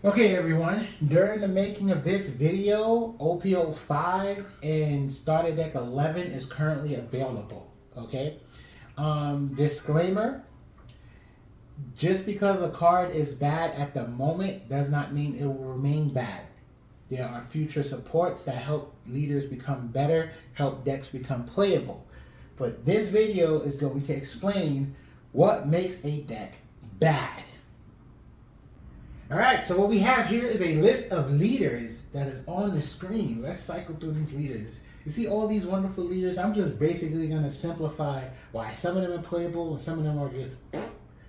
Okay everyone, during the making of this video, OPO 5 and Starter Deck 11 is currently available, okay? Disclaimer, just because a card is bad at the moment does not mean it will remain bad. There are future supports that help leaders become better, help decks become playable. But this video is going to explain what makes a deck bad. Alright, so what we have here is a list of leaders that is on the screen. Let's cycle through these leaders. You see all these wonderful leaders? I'm just basically going to simplify why some of them are playable and some of them are just,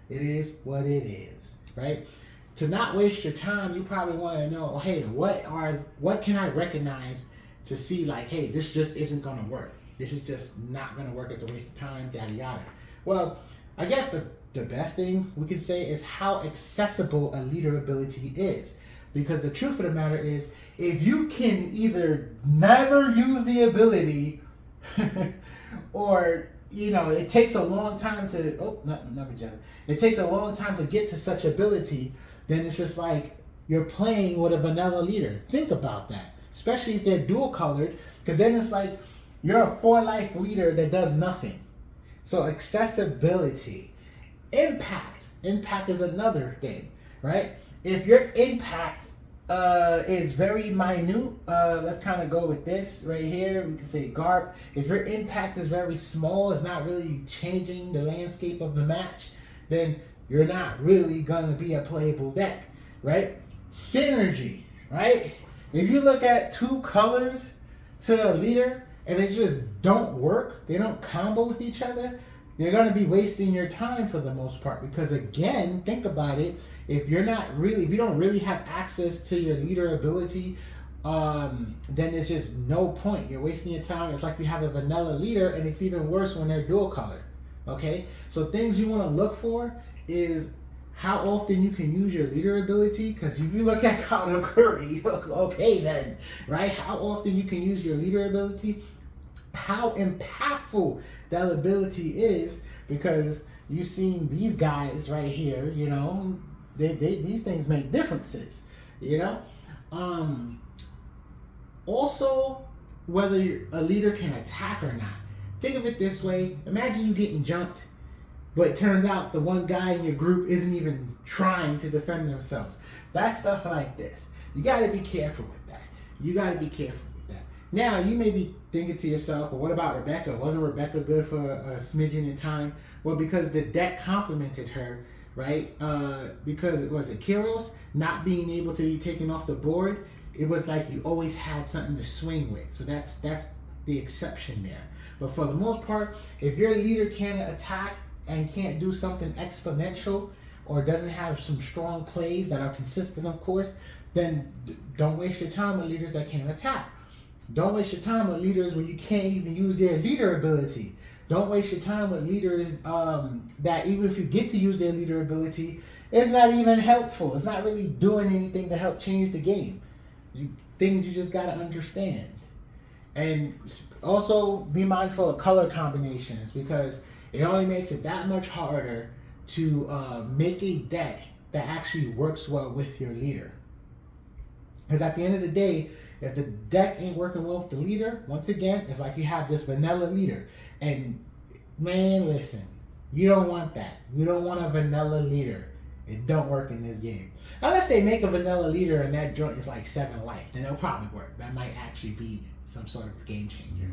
it is what it is, right? To not waste your time, you probably want to know, hey, what can I recognize to see like, hey, this just isn't going to work. This is just not going to work. It's a waste of time, yada, yada. Well, I guess the best thing we can say is how accessible a leader ability is. Because the truth of the matter is, if you can either never use the ability or, you know, it takes a long time to, it takes a long time to get to such ability, then it's just like you're playing with a vanilla leader. Think about that, especially if they're dual colored, because then it's like you're a 4-life leader that does nothing. So accessibility. Impact is another thing, right? If your impact is very minute, let's kind of go with this right here. We can say GARP. If your impact is very small, it's not really changing the landscape of the match, then you're not really gonna be a playable deck, right? Synergy, right? If you look at 2 colors to a leader and they just don't work, they don't combo with each other, you're going to be wasting your time for the most part. Because again, think about it, if you don't really have access to your leader ability, then it's just no point. You're wasting your time. It's like you have a vanilla leader, and it's even worse when they're dual color. Okay, so things you want to look for is how often you can use your leader ability. Because if you look at Kyle Curry, okay then, right? How often you can use your leader ability, how impactful that ability is, because you've seen these guys right here, you know, these things make differences, you know. Also, whether a leader can attack or not. Think of it this way: imagine you getting jumped, but it turns out the one guy in your group isn't even trying to defend themselves. That's stuff like this. You got to be careful with that. You got to be careful. Now, you may be thinking to yourself, well, what about Rebecca? Wasn't Rebecca good for a smidgen in time? Well, because the deck complemented her, right? Because, was it Kiros not being able to be taken off the board? It was like you always had something to swing with. So that's the exception there. But for the most part, if your leader can't attack and can't do something exponential, or doesn't have some strong plays that are consistent, of course, then don't waste your time with leaders that can't attack. Don't waste your time with leaders where you can't even use their leader ability. Don't waste your time with leaders that even if you get to use their leader ability, it's not even helpful. It's not really doing anything to help change the game. Things you just got to understand. And also be mindful of color combinations, because it only makes it that much harder to make a deck that actually works well with your leader. Because at the end of the day, if the deck ain't working well with the leader, once again, it's like you have this vanilla leader. And man, listen, you don't want that. You don't want a vanilla leader. It don't work in this game. Unless they make a vanilla leader and that joint is like 7 life, then it'll probably work. That might actually be some sort of game changer.